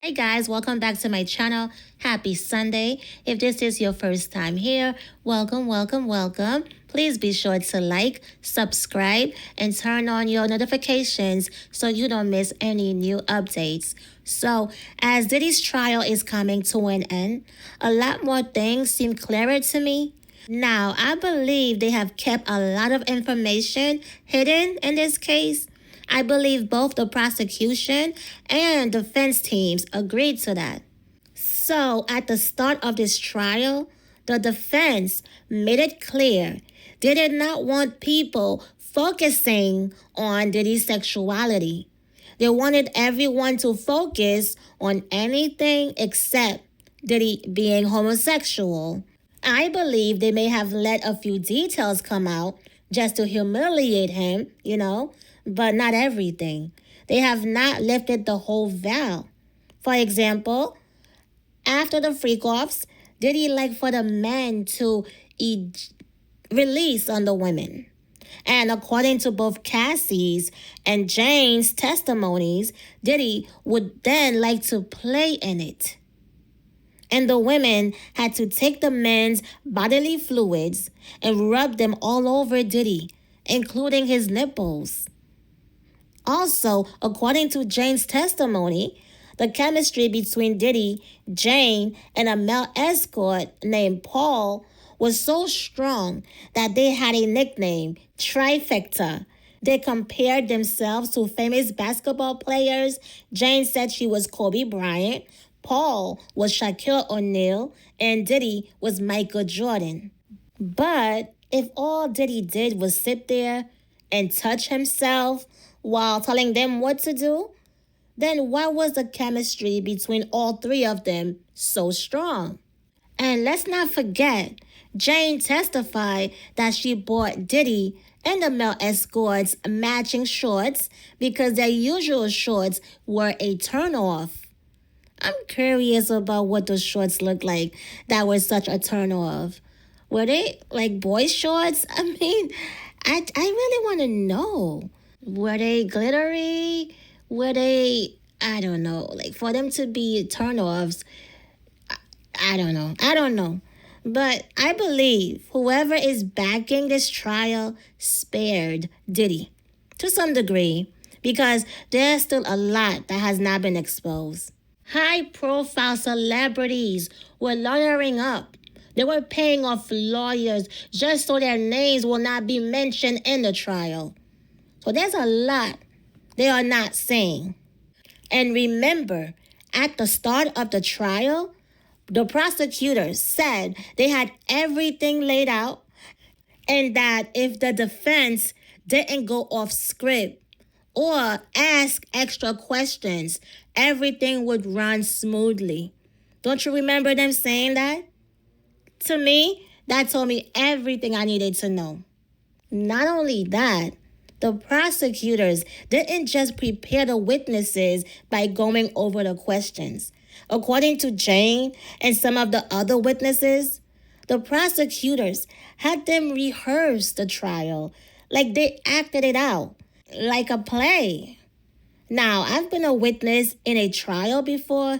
Hey guys, welcome back to my channel. Happy Sunday. If this is your first time here, welcome, welcome, welcome. Please be sure to like, subscribe, and turn on your notifications so you don't miss any new updates. So, as Diddy's trial is coming to an end, a lot more things seem clearer to me. Now, I believe they have kept a lot of information hidden in this case. I believe both the prosecution and defense teams agreed to that. So, at the start of this trial, the defense made it clear they did not want people focusing on Diddy's sexuality. They wanted everyone to focus on anything except Diddy being homosexual. I believe they may have let a few details come out just to humiliate him, but not everything. They have not lifted the whole veil. For example, after the Freakoffs, Diddy like for the men to release on the women. And according to both Cassie's and Jane's testimonies, Diddy would then like to play in it. And the women had to take the men's bodily fluids and rub them all over Diddy, including his nipples. Also, according to Jane's testimony, the chemistry between Diddy, Jane, and a male escort named Paul was so strong that they had a nickname, Trifecta. They compared themselves to famous basketball players. Jane said she was Kobe Bryant, Paul was Shaquille O'Neal, and Diddy was Michael Jordan. But if all Diddy did was sit there and touch himself while telling them what to do, then why was the chemistry between all three of them so strong? And let's not forget, Jane testified that she bought Diddy and the male escorts matching shorts because their usual shorts were a turnoff. I'm curious about what those shorts looked like that were such a turnoff. Were they like boy shorts? I really want to know. Were they glittery? Were they, I don't know, like for them to be turnoffs? I don't know. I don't know. But I believe whoever is backing this trial spared Diddy to some degree because there's still a lot that has not been exposed. High-profile celebrities were lawyering up. They were paying off lawyers just so their names will not be mentioned in the trial. So there's a lot they are not saying. And remember, at the start of the trial, the prosecutors said they had everything laid out and that if the defense didn't go off script or ask extra questions, everything would run smoothly. Don't you remember them saying that? To me, that told me everything I needed to know. Not only that, the prosecutors didn't just prepare the witnesses by going over the questions. According to Jane and some of the other witnesses, the prosecutors had them rehearse the trial like they acted it out, like a play. Now, I've been a witness in a trial before,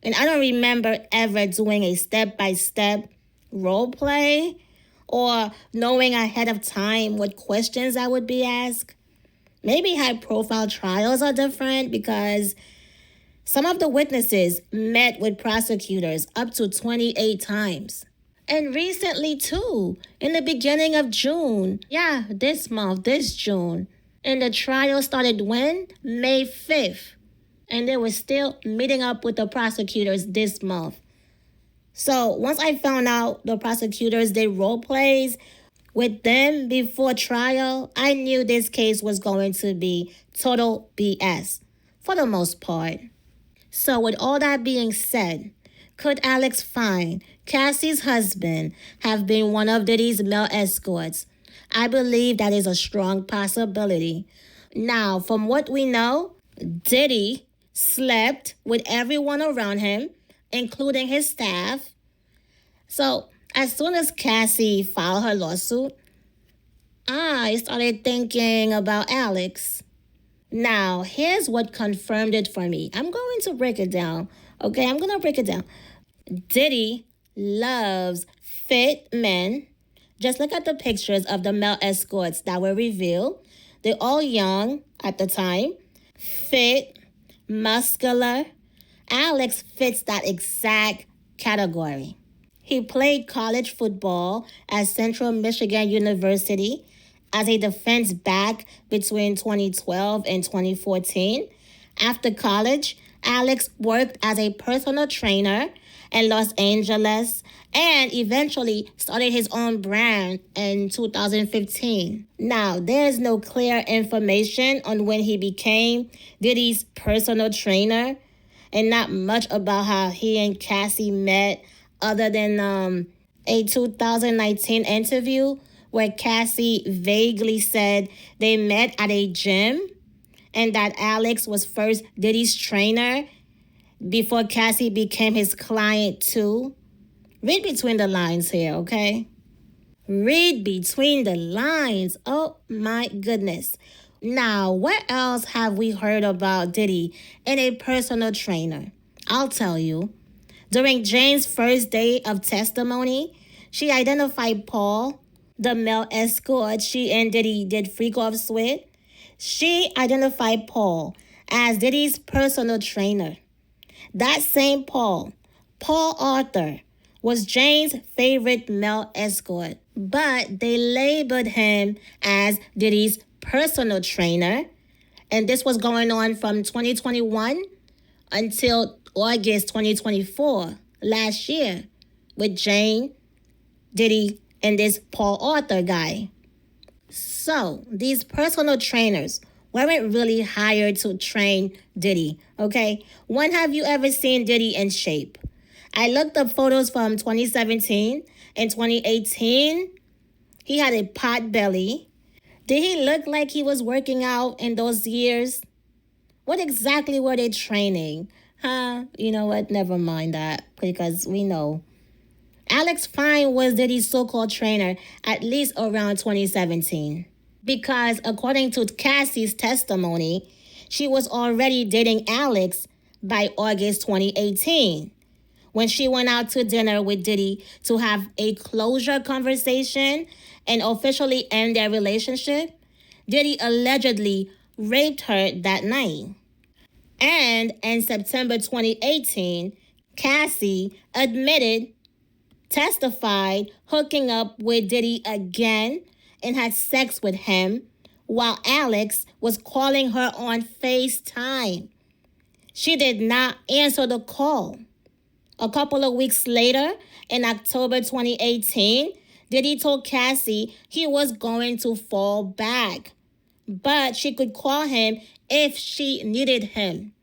and I don't remember ever doing a step-by-step role play or knowing ahead of time what questions I would be asked. Maybe high-profile trials are different because some of the witnesses met with prosecutors up to 28 times. And recently, too, in the beginning of June, this month, this June, and the trial started when? May 5th. And they were still meeting up with the prosecutors this month. So once I found out the prosecutors did role plays with them before trial, I knew this case was going to be total BS for the most part. So with all that being said, could Alex Fine, Cassie's husband, have been one of Diddy's male escorts? I believe that is a strong possibility. Now, from what we know, Diddy slept with everyone around him, including his staff. So, as soon as Cassie filed her lawsuit, I started thinking about Alex. Now, here's what confirmed it for me. I'm going to break it down. Okay, I'm going to break it down. Diddy loves fit men. Just look at the pictures of the male escorts that were revealed. They're all young at the time, fit, muscular. Alex fits that exact category. He played college football at Central Michigan University as a defense back between 2012 and 2014. After college, Alex worked as a personal trainer in Los Angeles and eventually started his own brand in 2015. Now, there is no clear information on when he became Diddy's personal trainer and not much about how he and Cassie met other than a 2019 interview where Cassie vaguely said they met at a gym and that Alex was first Diddy's trainer before Cassie became his client too. Read between the lines here, okay? Read between the lines. Oh my goodness. Now, what else have we heard about Diddy and a personal trainer? I'll tell you. During Jane's first day of testimony, she identified Paul, the male escort she and Diddy did Freakoffs with. She identified Paul as Diddy's personal trainer. That same Paul Arthur, was Jane's favorite male escort, but they labeled him as Diddy's personal trainer, and this was going on from 2021 until August 2024, last year, with Jane, Diddy, and this Paul Arthur guy. So, these personal trainers weren't really hired to train Diddy, okay? When have you ever seen Diddy in shape? I looked up photos from 2017 and 2018. He had a pot belly. Did he look like he was working out in those years? What exactly were they training? You know what? Never mind that, because we know. Alex Fine was Diddy's so-called trainer at least around 2017. Because according to Cassie's testimony, she was already dating Alex by August 2018. When she went out to dinner with Diddy to have a closure conversation and officially end their relationship, Diddy allegedly raped her that night. And in September 2018, Cassie testified hooking up with Diddy again and had sex with him while Alex was calling her on FaceTime. She did not answer the call. A couple of weeks later, in October 2018, Diddy told Cassie he was going to fall back, but she could call him if she needed him.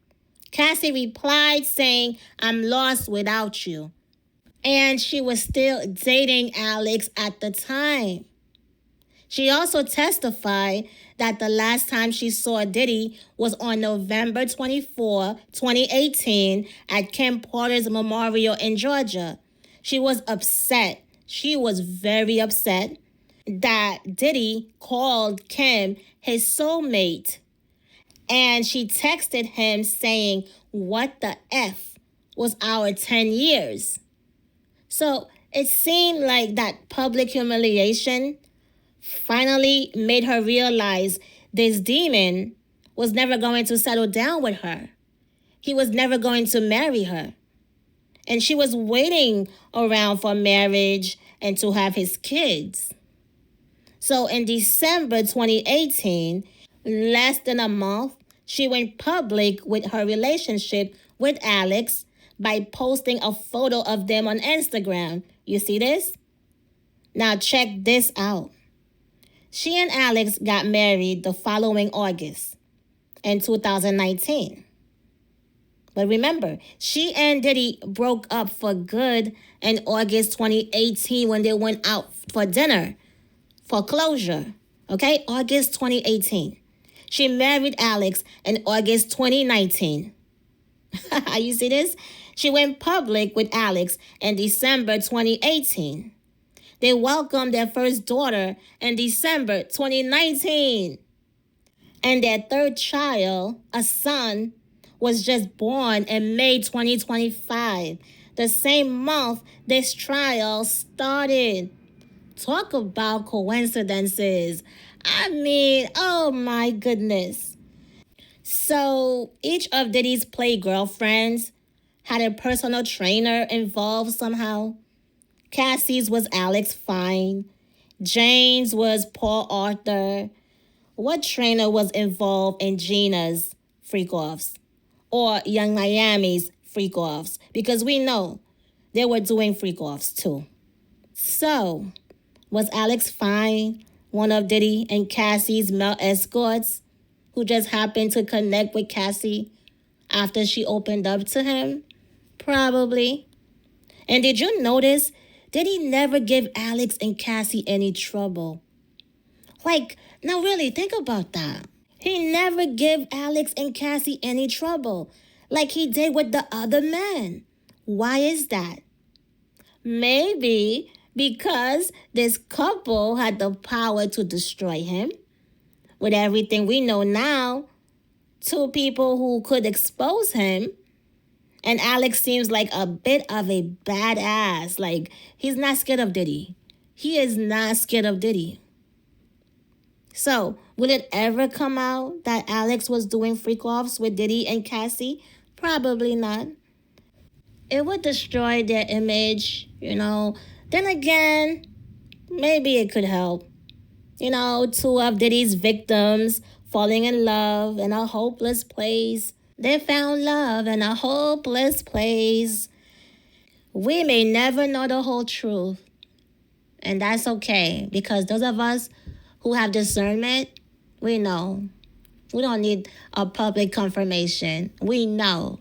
Cassie replied saying, "I'm lost without you." And she was still dating Alex at the time. She also testified that the last time she saw Diddy was on November 24, 2018 at Kim Porter's memorial in Georgia. She was upset. She was very upset that Diddy called Kim his soulmate. And she texted him saying, "What the F was our 10 years?" So it seemed like that public humiliation finally made her realize this demon was never going to settle down with her. He was never going to marry her. And she was waiting around for marriage and to have his kids. So in December 2018, less than a month, she went public with her relationship with Alex by posting a photo of them on Instagram. You see this? Now check this out. She and Alex got married the following August in 2019. But remember, she and Diddy broke up for good in August 2018 when they went out for dinner for closure. Okay, August 2018. She married Alex in August 2019. You see this? She went public with Alex in December 2018. They welcomed their first daughter in December 2019. And their third child, a son, was just born in May 2025, the same month this trial started. Talk about coincidences. I mean, oh my goodness. So each of Diddy's play girlfriends had a personal trainer involved somehow. Cassie's was Alex Fine. Jane's was Paul Arthur. What trainer was involved in Gina's Freakoffs or Young Miami's Freakoffs? Because we know they were doing Freakoffs too. So, was Alex Fine one of Diddy and Cassie's male escorts who just happened to connect with Cassie after she opened up to him? Probably. And did you notice Diddy never give Alex and Cassie any trouble? Like, now really think about that. He never give Alex and Cassie any trouble like he did with the other men. Why is that? Maybe because this couple had the power to destroy him. With everything we know now, two people who could expose him. And Alex seems like a bit of a badass. Like, he's not scared of Diddy. He is not scared of Diddy. So, will it ever come out that Alex was doing freak-offs with Diddy and Cassie? Probably not. It would destroy their image, Then again, maybe it could help. Two of Diddy's victims falling in love in a hopeless place. They found love in a hopeless place. We may never know the whole truth. And that's okay, because those of us who have discernment, we know. We don't need a public confirmation. We know.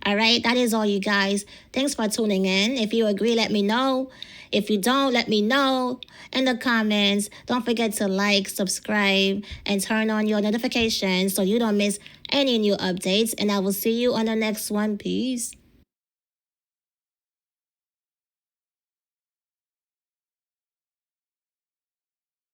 All right, that is all, you guys. Thanks for tuning in. If you agree, let me know. If you don't, let me know in the comments. Don't forget to like, subscribe, and turn on your notifications so you don't miss any new updates. And I will see you on the next one. Peace.